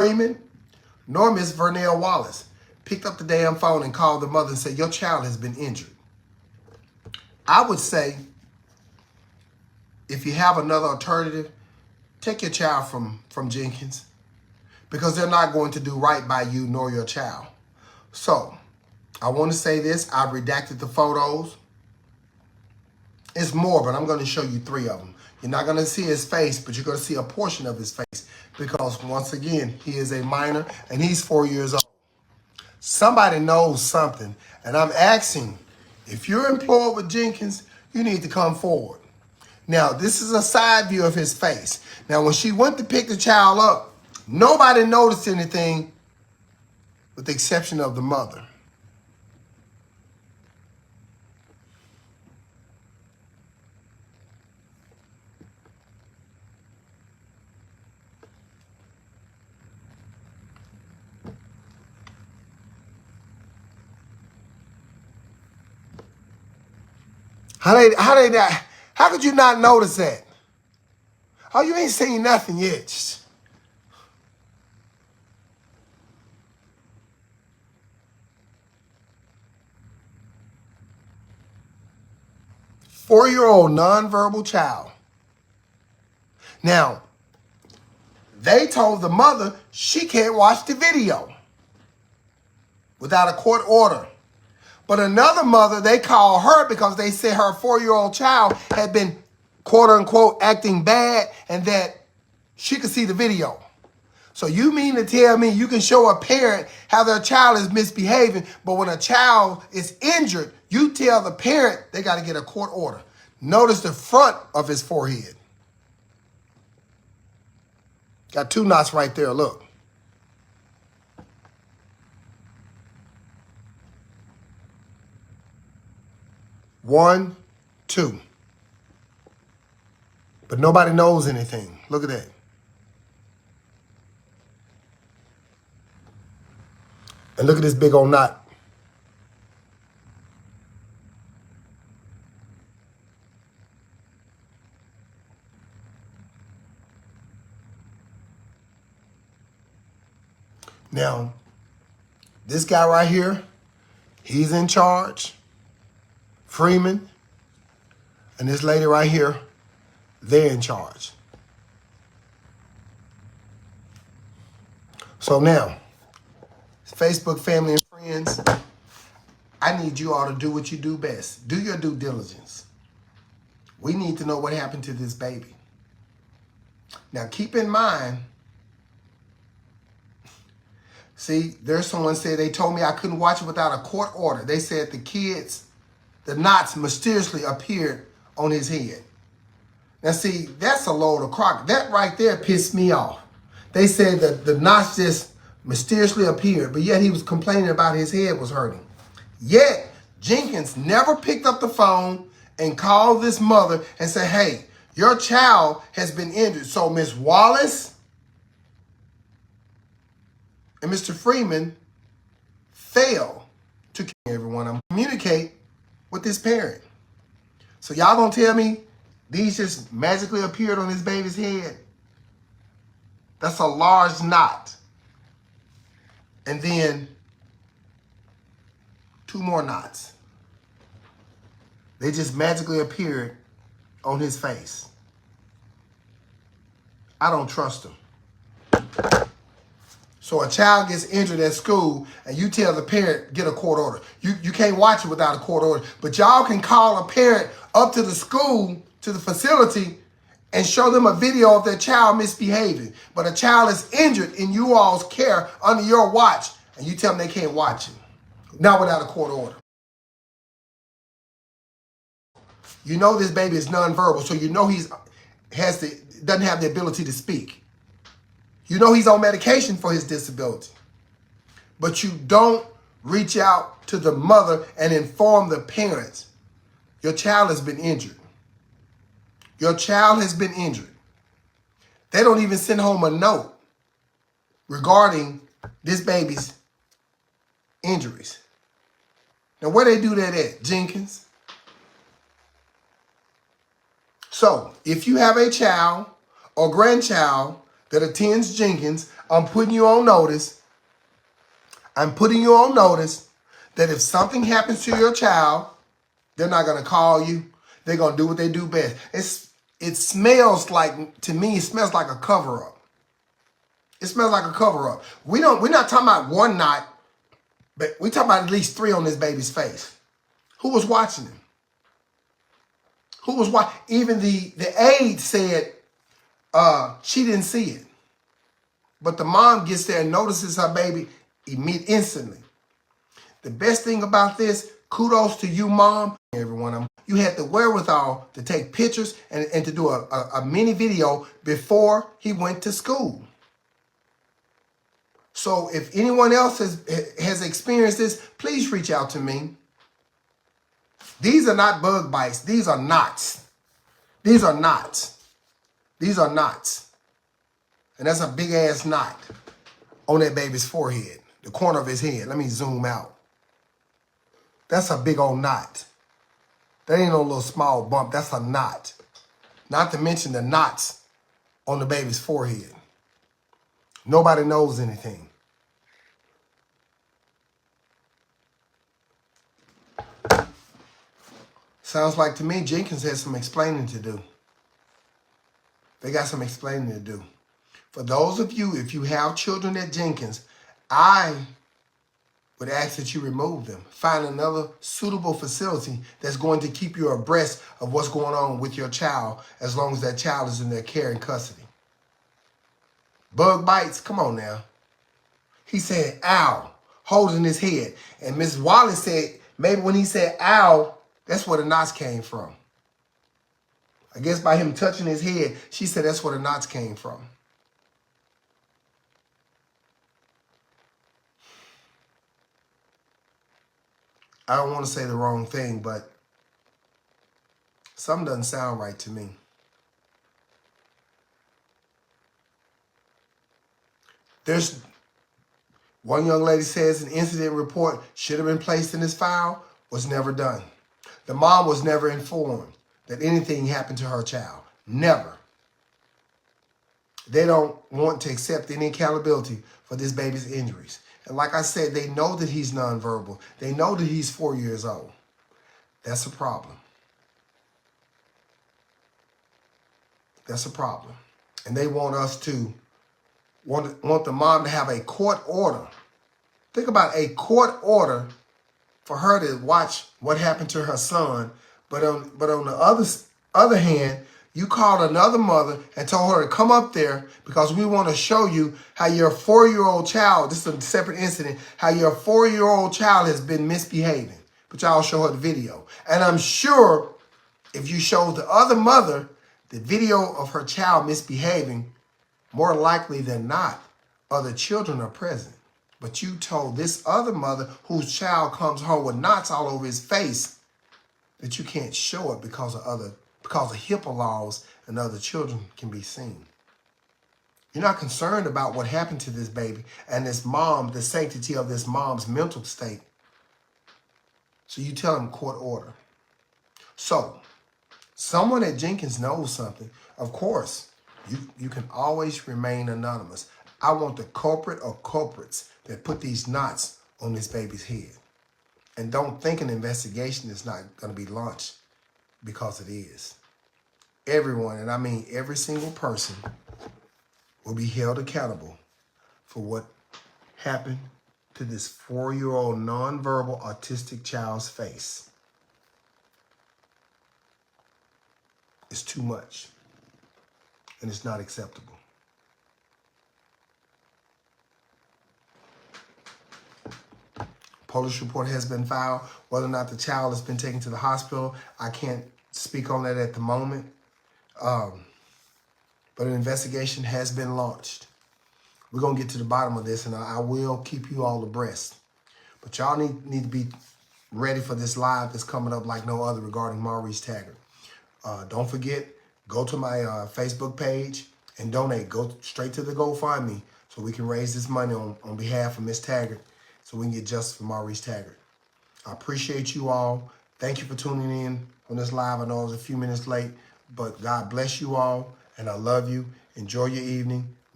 Freeman nor Miss Vernell Wallace picked up the damn phone and called the mother and said, your child has been injured. I would say, if you have another alternative, take your child from Jenkins, because they're not going to do right by you nor your child. So I want to say this. I've redacted the photos. It's more, but I'm going to show you 3 of them. You're not going to see his face, but you're going to see a portion of his face, because once again, he is a minor and he's 4 years old. Somebody knows something, and I'm asking, if you're employed with Jenkins, you need to come forward. Now, this is a side view of his face. Now, when she went to pick the child up, nobody noticed anything with the exception of the mother. How could you not notice that? Oh, you ain't seen nothing yet. Four-year-old nonverbal child. Now, they told the mother she can't watch the video without a court order. But another mother, they called her because they said her 4-year-old child had been, quote unquote, acting bad and that she could see the video. So you mean to tell me you can show a parent how their child is misbehaving, but when a child is injured, you tell the parent they got to get a court order. Notice the front of his forehead. Got 2 knots right there, look. One, 2. But nobody knows anything. Look at that. And look at this big old knot. Now, this guy right here, he's in charge. Freeman, and this lady right here, they're in charge. So now, Facebook family and friends, I need you all to do what you do best. Do your due diligence. We need to know what happened to this baby. Now, keep in mind, see, there's someone said they told me I couldn't watch it without a court order. They said the knots mysteriously appeared on his head. Now, see, that's a load of crock. That right there pissed me off. They said that the knots just mysteriously appeared, but yet he was complaining about his head was hurting. Yet, Jenkins never picked up the phone and called this mother and said, hey, your child has been injured. So Miss Wallace and Mr. Freeman failed to communicate with this parent. So y'all gonna tell me these just magically appeared on this baby's head? That's a large knot. And then 2 more knots. They just magically appeared on his face. I don't trust him. So a child gets injured at school and you tell the parent, get a court order. You can't watch it without a court order. But y'all can call a parent up to the school, to the facility, and show them a video of their child misbehaving. But a child is injured in you all's care under your watch, and you tell them they can't watch it. Not without a court order. You know this baby is nonverbal, so you know doesn't have the ability to speak. You know he's on medication for his disability. But you don't reach out to the mother and inform the parents. Your child has been injured. Your child has been injured. They don't even send home a note regarding this baby's injuries. Now, where they do that at? Jenkins? So, if you have a child or grandchild that attends Jenkins, I'm putting you on notice. I'm putting you on notice that if something happens to your child, they're not going to call you. They're going to do what they do best. It smells like, to me, it smells like a cover-up. It smells like a cover-up. We're not talking about one knot, but we're talking about at least 3 on this baby's face. Who was watching him? Who was watching? Even the aide said she didn't see it. But the mom gets there and notices her baby instantly. The best thing about this, kudos to you, mom, everyone. You had the wherewithal to take pictures and to do a mini video before he went to school. So if anyone else has experienced this, please reach out to me. These are not bug bites. These are knots. These are knots. These are knots. And that's a big ass knot on that baby's forehead, the corner of his head. Let me zoom out. That's a big old knot. That ain't no little small bump. That's a knot. Not to mention the knots on the baby's forehead. Nobody knows anything. Sounds like to me Jenkins has some explaining to do. They got some explaining to do. For those of you, if you have children at Jenkins, I would ask that you remove them. Find another suitable facility that's going to keep you abreast of what's going on with your child as long as that child is in their care and custody. Bug bites, come on now. He said, ow, holding his head. And Mrs. Wallace said, maybe when he said, ow, that's where the knots came from. I guess by him touching his head, she said that's where the knots came from. I don't want to say the wrong thing, but something doesn't sound right to me. There's one young lady says an incident report should have been placed in this file, was never done. The mom was never informed that anything happened to her child. Never. They don't want to accept any accountability for this baby's injuries. And like I said, they know that he's nonverbal. They know that he's 4 years old. That's a problem. That's a problem. And they want us to, want the mom to have a court order. Think about a court order for her to watch what happened to her son. But on the other hand, you called another mother and told her to come up there because we want to show you how your 4-year-old child, this is a separate incident, how your 4-year-old child has been misbehaving. But y'all show her the video. And I'm sure if you showed the other mother the video of her child misbehaving, more likely than not, other children are present. But you told this other mother whose child comes home with knots all over his face that you can't show it because of HIPAA laws and other children can be seen. You're not concerned about what happened to this baby and this mom, the sanctity of this mom's mental state. So you tell them court order. So someone at Jenkins knows something. Of course, you can always remain anonymous. I want the culprit or culprits that put these knots on this baby's head. And don't think an investigation is not going to be launched, because it is. Everyone, and I mean every single person, will be held accountable for what happened to this 4-year-old nonverbal autistic child's face. It's too much, and it's not acceptable. Police report has been filed. Whether or not the child has been taken to the hospital, I can't speak on that at the moment. But an investigation has been launched. We're going to get to the bottom of this, and I will keep you all abreast. But y'all need to be ready for this live that's coming up like no other regarding Maurice Taggart. Don't forget, go to my Facebook page and donate. Go straight to the GoFundMe so we can raise this money on behalf of Miss Taggart, so we can get justice for Maurice Taggart. I appreciate you all. Thank you for tuning in on this live. I know I was a few minutes late, but God bless you all, and I love you. Enjoy your evening.